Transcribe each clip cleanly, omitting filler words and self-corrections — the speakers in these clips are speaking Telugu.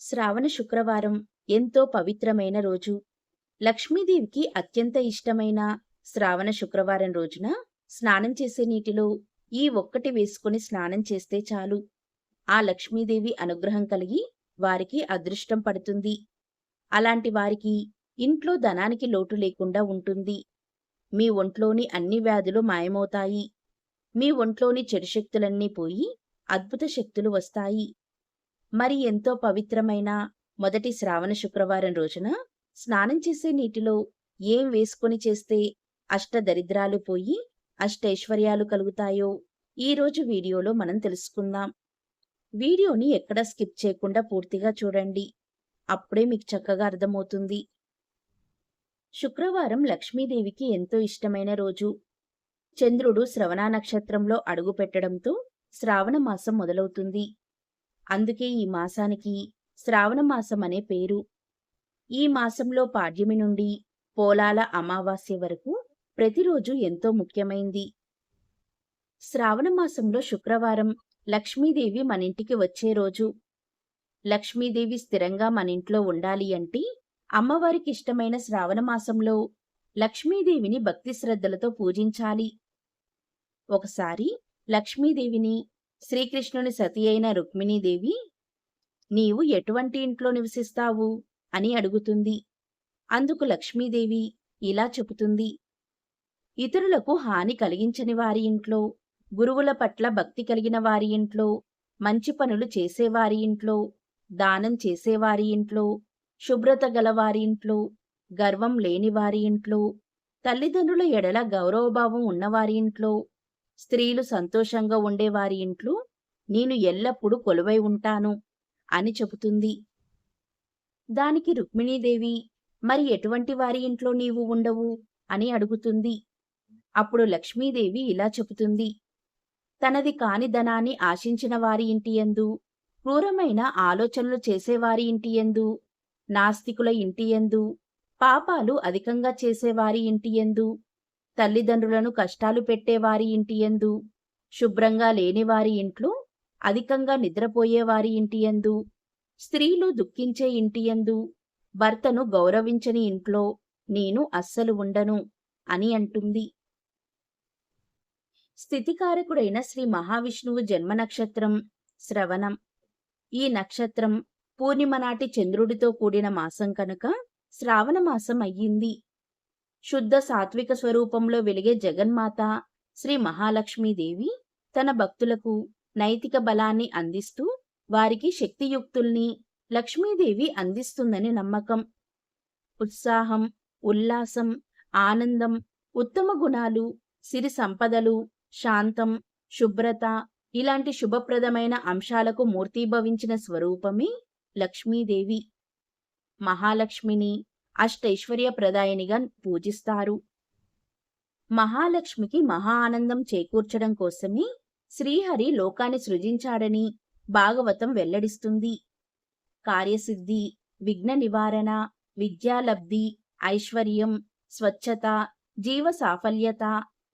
శ్రావణ శుక్రవారం ఎంతో పవిత్రమైన రోజు. లక్ష్మీదేవికి అత్యంత ఇష్టమైన శ్రావణ శుక్రవారం రోజున స్నానం చేసే నీటిలో ఈ ఒక్కటి వేసుకుని స్నానం చేస్తే చాలు. ఆ లక్ష్మీదేవి అనుగ్రహం కలిగి వారికి అదృష్టం పడుతుంది. అలాంటి వారికి ఇంట్లో ధనానికి లోటు లేకుండా ఉంటుంది. మీ ఒంట్లోని అన్ని వ్యాధులు మాయమవుతాయి. మీ ఒంట్లోని చెడు శక్తులన్నీ పోయి అద్భుత శక్తులు వస్తాయి. మరి ఎంతో పవిత్రమైన మొదటి శ్రావణ శుక్రవారం రోజున స్నానం చేసే నీటిలో ఏం వేసుకొని చేస్తే అష్టదరిద్రాలు పోయి అష్టైశ్వర్యాలు కలుగుతాయో ఈరోజు వీడియోలో మనం తెలుసుకుందాం. వీడియోని ఎక్కడా స్కిప్ చేయకుండా పూర్తిగా చూడండి. అప్పుడే మీకు చక్కగా అర్థమవుతుంది. శుక్రవారం లక్ష్మీదేవికి ఎంతో ఇష్టమైన రోజు. చంద్రుడు శ్రవణ నక్షత్రంలో అడుగుపెట్టడంతో శ్రావణ మాసం మొదలవుతుంది. అందుకే ఈ మాసానికి శ్రావణ మాసం అనే పేరు. ఈ మాసంలో పాడ్యమి నుండి పోలాల అమావాస్య వరకు ప్రతిరోజు ఎంతో ముఖ్యమైంది. శ్రావణ మాసంలో శుక్రవారం లక్ష్మీదేవి మనింటికి వచ్చే రోజు. లక్ష్మీదేవి స్థిరంగా మనింట్లో ఉండాలి అంటే అమ్మవారికి ఇష్టమైన శ్రావణ మాసంలో లక్ష్మీదేవిని భక్తి శ్రద్ధలతో పూజించాలి. ఒకసారి లక్ష్మీదేవిని శ్రీకృష్ణుని సతి అయిన రుక్మిణీదేవి, నీవు ఎటువంటి ఇంట్లో నివసిస్తావు అని అడుగుతుంది. అందుకు లక్ష్మీదేవి ఇలా చెబుతుంది, ఇతరులకు హాని కలిగించని వారి ఇంట్లో, గురువుల పట్ల భక్తి కలిగిన వారి ఇంట్లో, మంచి పనులు చేసేవారి ఇంట్లో, దానం చేసేవారి ఇంట్లో, శుభ్రత గలవారి ఇంట్లో, గర్వం లేని వారి ఇంట్లో, తల్లిదండ్రుల ఎడల గౌరవభావం ఉన్నవారి ఇంట్లో, స్త్రీలు సంతోషంగా ఉండేవారి ఇంట్లో నేను ఎల్లప్పుడూ కొలువై ఉంటాను అని చెబుతుంది. దానికి రుక్మిణీదేవి, మరి ఎటువంటి వారి ఇంట్లో నీవు ఉండవు అని అడుగుతుంది. అప్పుడు లక్ష్మీదేవి ఇలా చెబుతుంది, తనది కాని ధనాన్ని ఆశించిన వారి ఇంటి యందు, క్రూరమైన ఆలోచనలు చేసేవారి ఇంటి యందు, నాస్తికుల ఇంటి యందు, పాపాలు అధికంగా చేసేవారి ఇంటి యందు, తల్లిదండ్రులను కష్టాలు పెట్టేవారి ఇంటి యందు, శుభ్రంగా లేనివారి ఇంట్లో, అధికంగా నిద్రపోయేవారి ఇంటి యందు, స్త్రీలు దుఃఖించే ఇంటి యందు, భర్తను గౌరవించని ఇంట్లో నేను అస్సలు ఉండను అని అంటుంది. స్థితికారకుడైన శ్రీ మహావిష్ణువు జన్మ నక్షత్రం శ్రవణం. ఈ నక్షత్రం పూర్ణిమ నాటి చంద్రుడితో కూడిన మాసం కనుక శ్రావణ మాసం అయ్యింది. శుద్ధ సాత్విక స్వరూపంలో వెలిగే జగన్మాత శ్రీ మహాలక్ష్మీదేవి తన భక్తులకు నైతిక బలాన్ని అందిస్తూ వారికి శక్తియుక్తుల్ని లక్ష్మీదేవి అందిస్తుందని నమ్మకం. ఉత్సాహం, ఉల్లాసం, ఆనందం, ఉత్తమ గుణాలు, సిరి సంపదలు, శాంతం, శుభ్రత ఇలాంటి శుభప్రదమైన అంశాలకు మూర్తీభవించిన స్వరూపమే లక్ష్మీదేవి. మహాలక్ష్మిని అష్టైశ్వర్యప్రదాయినిగా పూజిస్తారు. మహాలక్ష్మికి మహా ఆనందం చేకూర్చడం కోసమే శ్రీహరి లోకాన్ని సృజించాడని భాగవతం వెల్లడిస్తుంది. కార్యసిద్ధి, విఘ్న నివారణ, విద్యాలబ్ధి, ఐశ్వర్యం, స్వచ్ఛత, జీవ సాఫల్యత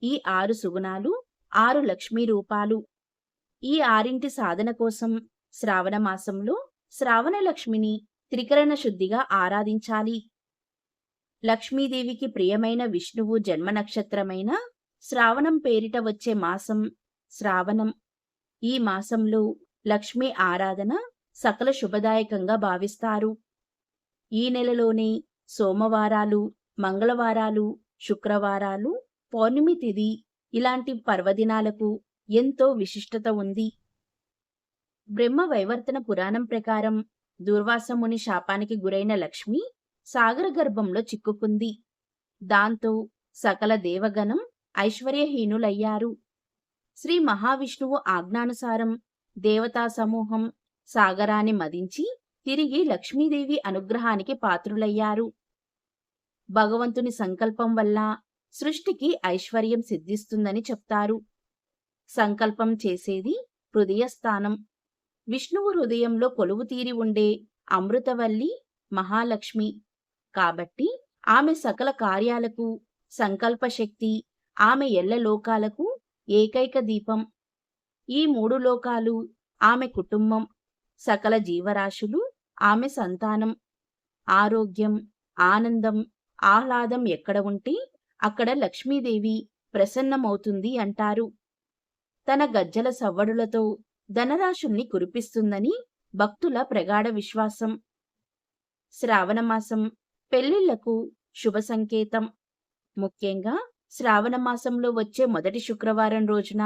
ఈ 6 సుగుణాలు 6 లక్ష్మీ రూపాలు. ఈ 6 సాధన కోసం శ్రావణ మాసంలో శ్రావణ లక్ష్మిని త్రికరణ శుద్ధిగా ఆరాధించాలి. లక్ష్మీదేవికి ప్రియమైన విష్ణువు జన్మ నక్షత్రమైన శ్రావణం పేరిట వచ్చే మాసం శ్రావణం. ఈ మాసంలో లక్ష్మీ ఆరాధన సకల శుభదాయకంగా భావిస్తారు. ఈ నెలలోనే సోమవారాలు, మంగళవారాలు, శుక్రవారాలు, పౌర్ణమి తిథి ఇలాంటి పర్వదినాలకు ఎంతో విశిష్టత ఉంది. బ్రహ్మ వైవర్తన పురాణం ప్రకారం దుర్వాసముని శాపానికి గురైన లక్ష్మి సాగర గర్భంలో చిక్కుకుంది. దాంతో సకల దేవగణం ఐశ్వర్యహీనులయ్యారు. శ్రీ మహావిష్ణువు ఆజ్ఞానుసారం దేవతా సమూహం సాగరాన్ని మదించి తిరిగి లక్ష్మీదేవి అనుగ్రహానికి పాత్రులయ్యారు. భగవంతుని సంకల్పం వల్ల సృష్టికి ఐశ్వర్యం సిద్ధిస్తుందని చెప్తారు. సంకల్పం చేసేది హృదయస్థానం. విష్ణువు హృదయంలో కొలువు తీరి ఉండే అమృతవల్లి మహాలక్ష్మి. కాబట్టి ఆమె సకల కార్యాలకు సంకల్పశక్తి, ఆమె ఎల్ల లోకాలకు ఏకైక దీపం. ఈ 3 లోకాలు ఆమె కుటుంబం. సకల జీవరాశులు ఆమె సంతానం, ఆరోగ్యం, ఆనందం, ఆహ్లాదం ఎక్కడ ఉంటే అక్కడ లక్ష్మీదేవి ప్రసన్నమవుతుంది అంటారు. తన గజ్జల సవ్వడులతో ధనరాశుల్ని కురిపిస్తుందని భక్తుల ప్రగాఢ విశ్వాసం. శ్రావణమాసం పెళ్లిళ్లకు శుభ సంకేతం. ముఖ్యంగా శ్రావణ మాసంలో వచ్చే మొదటి శుక్రవారం రోజున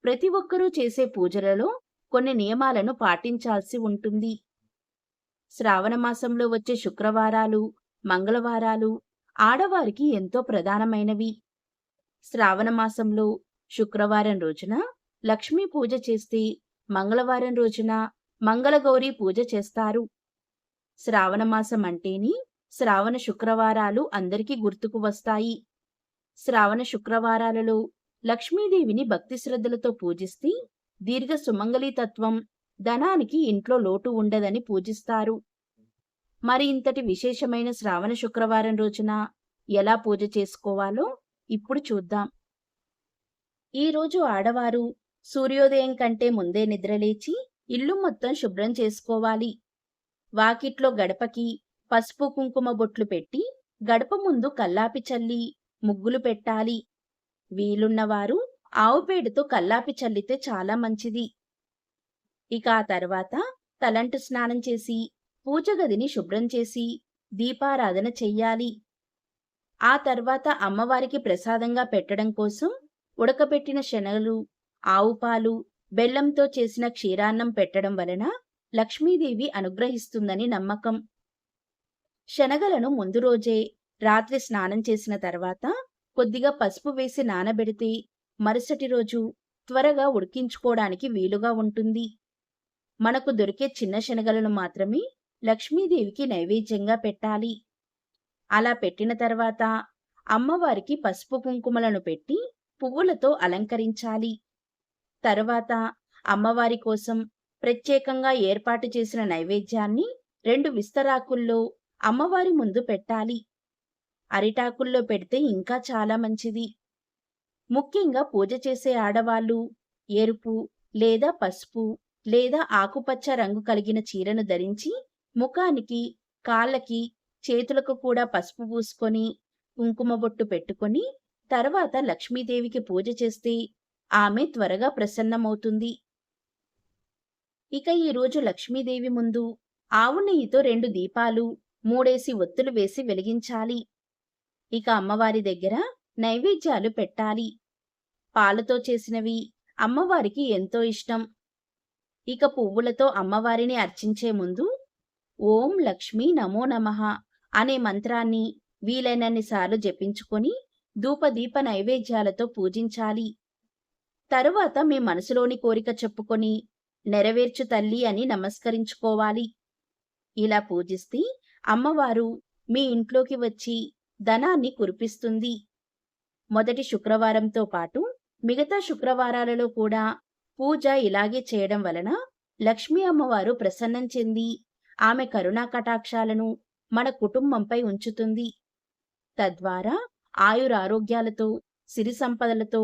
ప్రతి ఒక్కరూ చేసే పూజలలో కొన్ని నియమాలను పాటించాల్సి ఉంటుంది. శ్రావణ మాసంలో వచ్చే శుక్రవారాలు, మంగళవారాలు ఆడవారికి ఎంతో ప్రధానమైనవి. శ్రావణ మాసంలో శుక్రవారం రోజున లక్ష్మీ పూజ చేస్తే మంగళవారం రోజున మంగళగౌరి పూజ చేస్తారు. శ్రావణ మాసం అంటేని శ్రావణ శుక్రవారాలు అందరికీ గుర్తుకు వస్తాయి. శ్రావణ శుక్రవారాలలో లక్ష్మీదేవిని భక్తి శ్రద్ధలతో పూజిస్తే దీర్ఘ సుమంగళీతత్వం, ధనానికి ఇంట్లో లోటు ఉండదని పూజిస్తారు. మరి ఇంతటి విశేషమైన శ్రావణ శుక్రవారం రోజున ఎలా పూజ చేసుకోవాలో ఇప్పుడు చూద్దాం. ఈ రోజు ఆడవారు సూర్యోదయం కంటే ముందే నిద్రలేచి ఇల్లు మొత్తం శుభ్రం చేసుకోవాలి. వాకిట్లో గడపకి పసుపు కుంకుమ బొట్లు పెట్టి గడప ముందు కల్లాపి చల్లి ముగ్గులు పెట్టాలి. వీలున్నవారు ఆవు పేడతో కల్లాపి చల్లితే చాలా మంచిది. ఇక ఆ తర్వాత తలంటు స్నానం చేసి పూజ గదిని శుభ్రం చేసి దీపారాధన చెయ్యాలి. ఆ తర్వాత అమ్మవారికి ప్రసాదంగా పెట్టడం కోసం ఉడకబెట్టిన శనగలు, ఆవు పాలు, బెల్లంతో చేసిన క్షీరాన్నం పెట్టడం వలన లక్ష్మీదేవి అనుగ్రహిస్తుందని నమ్మకం. శనగలను ముందు రోజే రాత్రి స్నానం చేసిన తర్వాత కొద్దిగా పసుపు వేసి నానబెడితే మరుసటి రోజు త్వరగా ఉడికించుకోవడానికి వీలుగా ఉంటుంది. మనకు దొరికే చిన్న శనగలను మాత్రమే లక్ష్మీదేవికి నైవేద్యంగా పెట్టాలి. అలా పెట్టిన తర్వాత అమ్మవారికి పసుపు కుంకుమలను పెట్టి పువ్వులతో అలంకరించాలి. తరువాత అమ్మవారి కోసం ప్రత్యేకంగా ఏర్పాటు చేసిన నైవేద్యాన్ని 2 విస్తరాకుల్లో అమ్మవారి ముందు పెట్టాలి. అరిటాకుల్లో పెడితే ఇంకా చాలా మంచిది. ముఖ్యంగా పూజ చేసే ఆడవాళ్లు ఎరుపు లేదా పసుపు లేదా ఆకుపచ్చ రంగు కలిగిన చీరను ధరించి ముఖానికి, కాళ్ళకి, చేతులకు కూడా పసుపు పూసుకొని కుంకుమ బొట్టు పెట్టుకొని తర్వాత లక్ష్మీదేవికి పూజ చేస్తే ఆమె త్వరగా ప్రసన్నమవుతుంది. ఇక ఈరోజు లక్ష్మీదేవి ముందు ఆవు నెయ్యితో 2 దీపాలు, 3 ఒత్తులు వేసి వెలిగించాలి. ఇక అమ్మవారి దగ్గర నైవేద్యాలు పెట్టాలి. పాలతో చేసినవి అమ్మవారికి ఎంతో ఇష్టం. ఇక పువ్వులతో అమ్మవారిని అర్చించే ముందు ఓం లక్ష్మీ నమో నమః అనే మంత్రాన్ని వీలైనన్ని సార్లు జపించుకొని ధూపదీప నైవేద్యాలతో పూజించాలి. తరువాత మీ మనసులోని కోరిక చెప్పుకొని నెరవేర్చు తల్లి అని నమస్కరించుకోవాలి. ఇలా పూజిస్తే అమ్మవారు మీ ఇంట్లోకి వచ్చి ధనాన్ని కురిపిస్తుంది. మొదటి శుక్రవారంతో పాటు మిగతా శుక్రవారాలలో కూడా పూజ ఇలాగే చేయడం వలన లక్ష్మీ అమ్మవారు ప్రసన్నం చెంది ఆమె కరుణా కటాక్షాలను మన కుటుంబంపై ఉంచుతుంది. తద్వారా ఆయురారోగ్యాలతో, సిరి సంపదలతో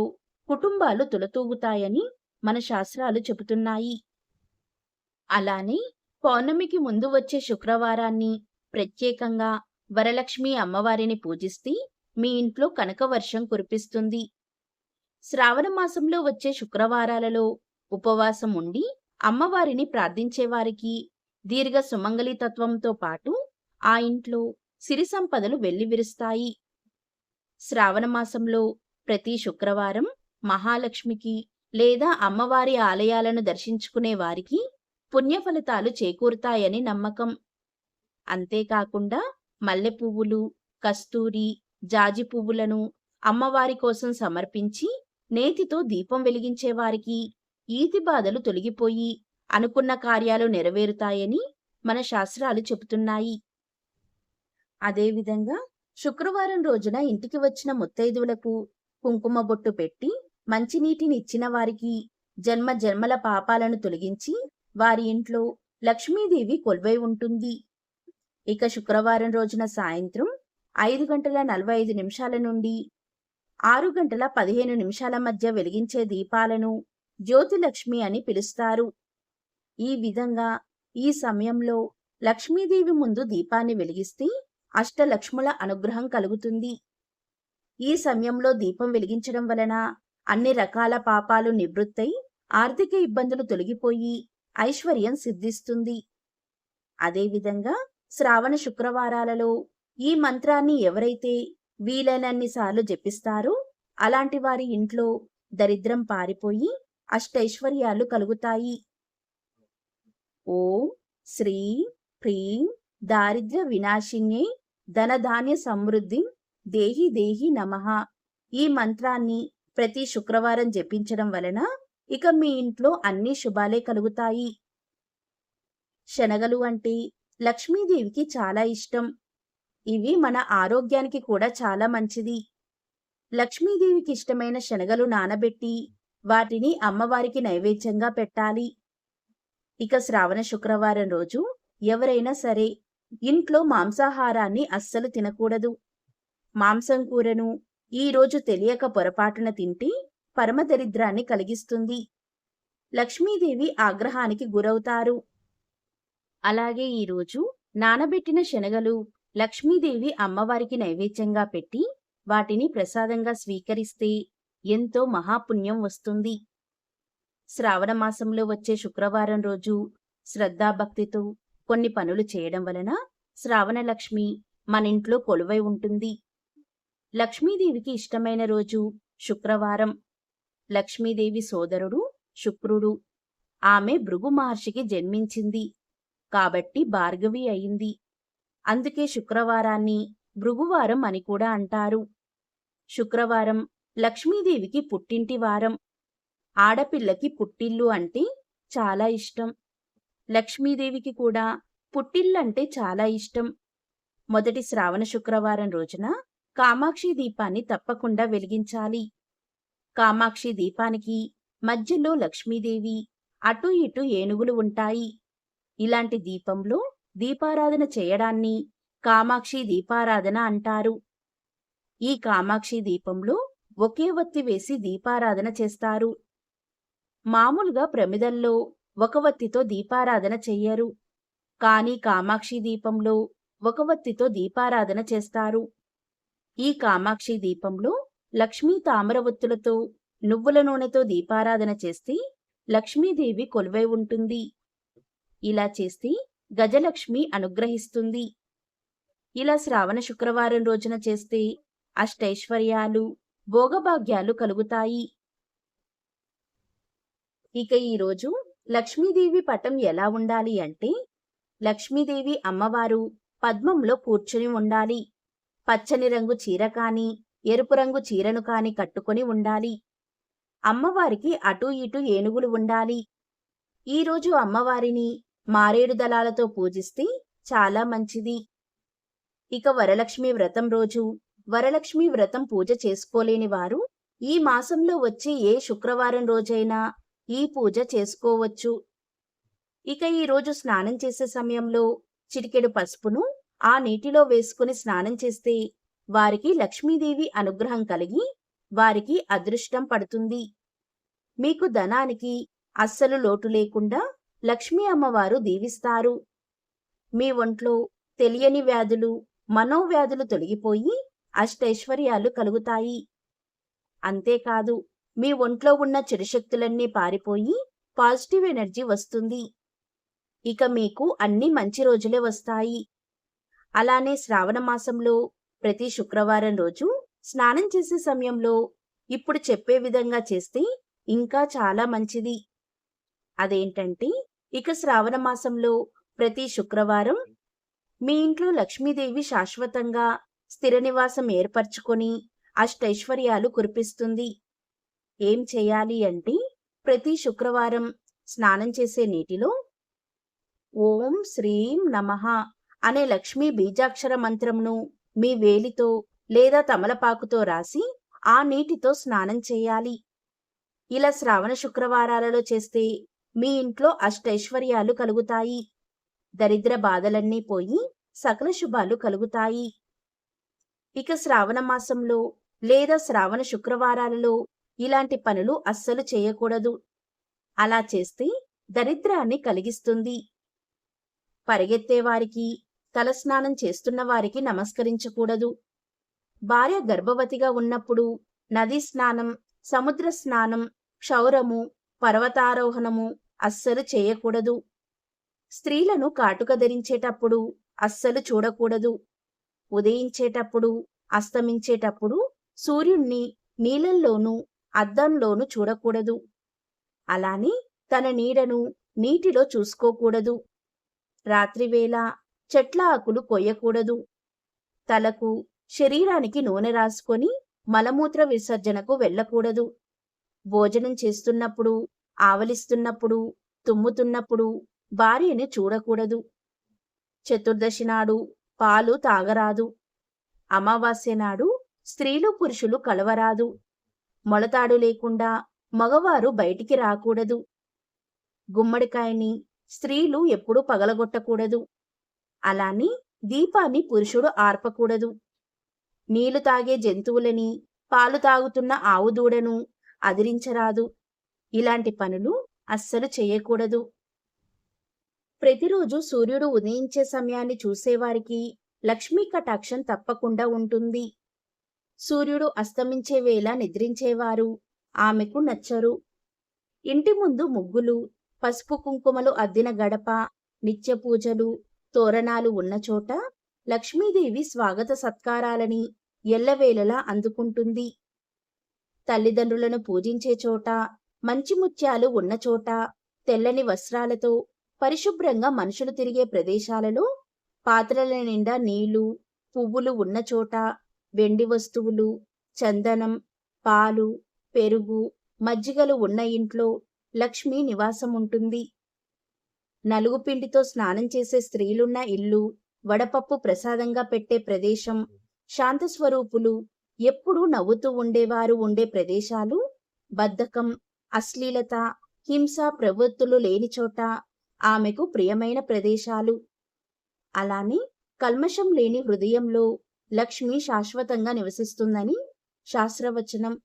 కుటుంబాలు తులతూగుతాయని మన శాస్త్రాలు చెబుతున్నాయి. అలానే పౌర్ణమికి ముందు వచ్చే శుక్రవారాన్ని ప్రత్యేకంగా వరలక్ష్మి అమ్మవారిని పూజిస్తే మీ ఇంట్లో కనకవర్షం కురిపిస్తుంది. శ్రావణ మాసంలో వచ్చే శుక్రవారాలలో ఉపవాసం ఉండి అమ్మవారిని ప్రార్థించేవారికి దీర్ఘ సుమంగళీతత్వంతో పాటు ఆ ఇంట్లో సిరి సంపదలు వెల్లివిరుస్తాయి. శ్రావణ మాసంలో ప్రతి శుక్రవారం మహాలక్ష్మికి లేదా అమ్మవారి ఆలయాలను దర్శించుకునే వారికి పుణ్యఫలితాలు చేకూరుతాయని నమ్మకం. అంతేకాకుండా మల్లె పువ్వులు, కస్తూరి, జాజి పువ్వులను అమ్మవారి కోసం సమర్పించి నేతితో దీపం వెలిగించేవారికి ఈతి బాధలు తొలగిపోయి అనుకున్న కార్యాలు నెరవేరుతాయని మన శాస్త్రాలు చెబుతున్నాయి. అదేవిధంగా శుక్రవారం రోజున ఇంటికి వచ్చిన ముత్తైదువులకు కుంకుమ బొట్టు పెట్టి మంచినీటిని ఇచ్చిన వారికి జన్మ జన్మల పాపాలను తొలగించి వారి ఇంట్లో లక్ష్మీదేవి కొలువై ఉంటుంది. ఇక శుక్రవారం రోజున సాయంత్రం 5:45 నుండి 6:15 మధ్య వెలిగించే దీపాలను జ్యోతిలక్ష్మి అని పిలుస్తారు. ఈ విధంగా ఈ సమయంలో లక్ష్మీదేవి ముందు దీపాన్ని వెలిగిస్తే అష్టలక్ష్ముల అనుగ్రహం కలుగుతుంది. ఈ సమయంలో దీపం వెలిగించడం వలన అన్ని రకాల పాపాలు నివృత్తై ఆర్థిక ఇబ్బందులు తొలగిపోయి ఐశ్వర్యం సిద్ధిస్తుంది. అదేవిధంగా శ్రావణ శుక్రవారాలలో ఈ మంత్రాన్ని ఎవరైతే వీలైనన్నిసార్లు జపిస్తారో అలాంటి వారి ఇంట్లో దరిద్రం పారిపోయి అష్టైశ్వర్యాలు కలుగుతాయి. ఓం శ్రీ హ్రీం దారిద్ర్య వినాశిన్యే ధనధాన్య సమృద్ధి దేహి దేహి నమః. ఈ మంత్రాన్ని ప్రతి శుక్రవారం జపించడం వలన ఇక మీ ఇంట్లో అన్ని శుభాలే కలుగుతాయి. శనగలు అంటే లక్ష్మీదేవికి చాలా ఇష్టం. ఇవి మన ఆరోగ్యానికి కూడా చాలా మంచిది. లక్ష్మీదేవికి ఇష్టమైన శనగలు నానబెట్టి వాటిని అమ్మవారికి నైవేద్యంగా పెట్టాలి. ఇక శ్రావణ శుక్రవారం రోజు ఎవరైనా సరే ఇంట్లో మాంసాహారాన్ని అస్సలు తినకూడదు. మాంసం కూరను ఈ రోజు తెలియక పొరపాటున తింటే పరమదరిద్రాన్ని కలిగిస్తుంది. లక్ష్మీదేవి ఆగ్రహానికి గురవుతారు. అలాగే ఈరోజు నానబెట్టిన శనగలు లక్ష్మీదేవి అమ్మవారికి నైవేద్యంగా పెట్టి వాటిని ప్రసాదంగా స్వీకరిస్తే ఎంతో మహాపుణ్యం వస్తుంది. శ్రావణ మాసంలో వచ్చే శుక్రవారం రోజు శ్రద్ధాభక్తితో కొన్ని పనులు చేయడం వలన శ్రావణ లక్ష్మి మనింట్లో కొలువై ఉంటుంది. లక్ష్మీదేవికి ఇష్టమైన రోజు శుక్రవారం. లక్ష్మీదేవి సోదరుడు శుక్రుడు. ఆమె భృగు మహర్షికి జన్మించింది కాబట్టి భార్గవి అయింది. అందుకే శుక్రవారాన్ని భృగువారం అని కూడా అంటారు. శుక్రవారం లక్ష్మీదేవికి పుట్టింటి వారం. ఆడపిల్లకి పుట్టిల్లు అంటే చాలా ఇష్టం. లక్ష్మీదేవికి కూడా పుట్టిల్లంటే చాలా ఇష్టం. మొదటి శ్రావణ శుక్రవారం రోజున కామాక్షి దీపాన్ని తప్పకుండా వెలిగించాలి. కామాక్షి దీపానికి మధ్యలో లక్ష్మీదేవి, అటు ఇటు ఏనుగులు ఉంటాయి. ఇలాంటి దీపంలో దీపారాధన చేయడాన్ని కామాక్షి దీపారాధన అంటారు. ఈ కామాక్షి దీపంలో ఒకే వత్తి వేసి దీపారాధన చేస్తారు. మామూలుగా ప్రమిదల్లో ఒక వత్తితో దీపారాధన చెయ్యరు. కానీ కామాక్షి దీపంలో ఒక వత్తితో దీపారాధన చేస్తారు. ఈ కామాక్షి దీపంలో లక్ష్మీ తామర ఒత్తులతో నువ్వుల నూనెతో దీపారాధన చేస్తే లక్ష్మీదేవి కొలువై ఉంటుంది. ఇలా చేస్తే గజలక్ష్మి అనుగ్రహిస్తుంది. ఇలా శ్రావణ శుక్రవారం రోజున చేస్తే అష్టైశ్వర్యాలు, భోగభాగ్యాలు కలుగుతాయి. ఇక ఈరోజు లక్ష్మీదేవి పటం ఎలా ఉండాలి అంటే, లక్ష్మీదేవి అమ్మవారు పద్మంలో కూర్చుని ఉండాలి. పచ్చని రంగు చీర కాని, ఎరుపు రంగు చీరను కాని కట్టుకొని ఉండాలి. అమ్మవారికి అటూ ఇటూ ఏనుగులు ఉండాలి. ఈరోజు అమ్మవారిని మారేడు దళాలతో పూజిస్తే చాలా మంచిది. ఇక వరలక్ష్మి వ్రతం రోజు వరలక్ష్మి వ్రతం పూజ చేసుకోలేని వారు ఈ మాసంలో వచ్చే ఏ శుక్రవారం రోజైనా ఈ పూజ చేసుకోవచ్చు. ఇక ఈరోజు స్నానం చేసే సమయంలో చిటికెడు పసుపును ఆ నీటిలో వేసుకుని స్నానం చేస్తే వారికి లక్ష్మీదేవి అనుగ్రహం కలిగి వారికి అదృష్టం పడుతుంది. మీకు ధనానికి అస్సలు లోటు లేకుండా లక్ష్మీ అమ్మవారు దీవిస్తారు. మీ ఒంట్లో తెలియని వ్యాధులు, మనోవ్యాధులు తొలగిపోయి అష్టైశ్వర్యాలు కలుగుతాయి. అంతేకాదు, మీ ఒంట్లో ఉన్న చెడు శక్తులన్నీ పారిపోయి పాజిటివ్ ఎనర్జీ వస్తుంది. ఇక మీకు అన్ని మంచి రోజులే వస్తాయి. అలానే శ్రావణ మాసంలో ప్రతి శుక్రవారం రోజు స్నానం చేసే సమయంలో ఇప్పుడు చెప్పే విధంగా చేస్తే ఇంకా చాలా మంచిది. అదేంటంటే, ఇక శ్రావణ మాసంలో ప్రతి శుక్రవారం మీ ఇంట్లో లక్ష్మీదేవి శాశ్వతంగా స్థిర నివాసం ఏర్పరచుకొని అష్టైశ్వర్యాలు కురిపిస్తుంది. ఏం చేయాలి అంటే, ప్రతి శుక్రవారం స్నానం చేసే నీటిలో ఓం శ్రీం నమః అనే లక్ష్మీ బీజాక్షర మంత్రంను మీ వేలితో లేదా తమలపాకుతో రాసి ఆ నీటితో స్నానం చేయాలి. ఇలా శ్రావణ శుక్రవారాలలో చేస్తే మీ ఇంట్లో అష్టైశ్వర్యాలు కలుగుతాయి. దరిద్ర బాధలన్నీ పోయి సకల శుభాలు కలుగుతాయి. ఇక శ్రావణ మాసంలో లేదా శ్రావణ శుక్రవారాలలో ఇలాంటి పనులు అస్సలు చేయకూడదు. అలా చేస్తే దరిద్రాన్ని కలిగిస్తుంది. పరిగెత్తేవారికి, తలస్నానం చేస్తున్న వారికి నమస్కరించకూడదు. భార్య గర్భవతిగా ఉన్నప్పుడు నదీ స్నానం, సముద్ర స్నానం, క్షౌరము, పర్వతారోహణము అస్సలు చేయకూడదు. స్త్రీలను కాటుక ధరించేటప్పుడు అస్సలు చూడకూడదు. ఉదయించేటప్పుడు, అస్తమించేటప్పుడు సూర్యుణ్ణి నీళ్ళల్లోనూ, అద్దంలోనూ చూడకూడదు. అలానే తన నీడను నీటిలో చూసుకోకూడదు. రాత్రివేళ చెట్ల ఆకులు కొయ్యకూడదు. తలకు, శరీరానికి నూనె రాసుకొని మలమూత్ర విసర్జనకు వెళ్ళకూడదు. భోజనం చేస్తున్నప్పుడు, ఆవలిస్తున్నప్పుడు, తుమ్ముతున్నప్పుడు భార్యని చూడకూడదు. చతుర్దశి నాడు పాలు తాగరాదు. అమావాస్య నాడు స్త్రీలు పురుషులు కలవరాదు. మొలతాడు లేకుండా మగవారు బయటికి రాకూడదు. గుమ్మడికాయని స్త్రీలు ఎప్పుడూ పగలగొట్టకూడదు. అలానే దీపాన్ని పురుషుడు ఆర్పకూడదు. నీళ్లు తాగే జంతువులని, పాలు తాగుతున్న ఆవు దూడను అదిరించరాదు. ఇలాంటి పనులు అస్సలు చేయకూడదు. ప్రతిరోజు సూర్యుడు ఉదయించే సమయాన్ని చూసేవారికి లక్ష్మీ కటాక్షం తప్పకుండా ఉంటుంది. సూర్యుడు అస్తమించే వేళ నిద్రించేవారు ఆమెకు నచ్చరు. ఇంటి ముందు ముగ్గులు, పసుపు కుంకుమలు అద్దిన గడప, నిత్య పూజలు, తోరణాలు ఉన్న చోట లక్ష్మీదేవి స్వాగత సత్కారాలని ఎల్లవేళలా అందుకుంటుంది. తల్లిదండ్రులను పూజించే చోట, మంచి ముత్యాలు ఉన్న చోట, తెల్లని వస్త్రాలతో పరిశుభ్రంగా మనుషులు తిరిగే ప్రదేశాలలో, పాత్రల నిండా నీళ్లు, పువ్వులు ఉన్న చోట, వెండి వస్తువులు, చందనం, పాలు, పెరుగు, మజ్జిగలు ఉన్న ఇంట్లో లక్ష్మి నివాసం ఉంటుంది. నలుగు పిండితో స్నానం చేసే స్త్రీలున్న ఇల్లు, వడపప్పు ప్రసాదంగా పెట్టే ప్రదేశం, శాంతస్వరూపులు ఎప్పుడూ నవ్వుతూ ఉండేవారు ఉండే ప్రదేశాలు, బద్ధకం, అశ్లీలత, హింస ప్రవృత్తులు లేని చోట ఆమెకు ప్రియమైన ప్రదేశాలు. అలానే కల్మషం లేని హృదయంలో లక్ష్మి శాశ్వతంగా నివసిస్తుందని శాస్త్రవచనం.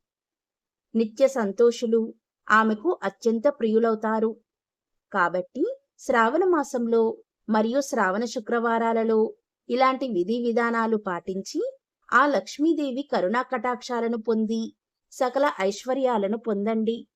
నిత్య సంతోషులు ఆమెకు అత్యంత ప్రియులవుతారు. కాబట్టి శ్రావణ మాసంలో మరియు శ్రావణ శుక్రవారాలలో ఇలాంటి విధి విధానాలు పాటించి ఆ లక్ష్మీదేవి కరుణా కటాక్షాలను పొంది సకల ఐశ్వర్యాలను పొందండి.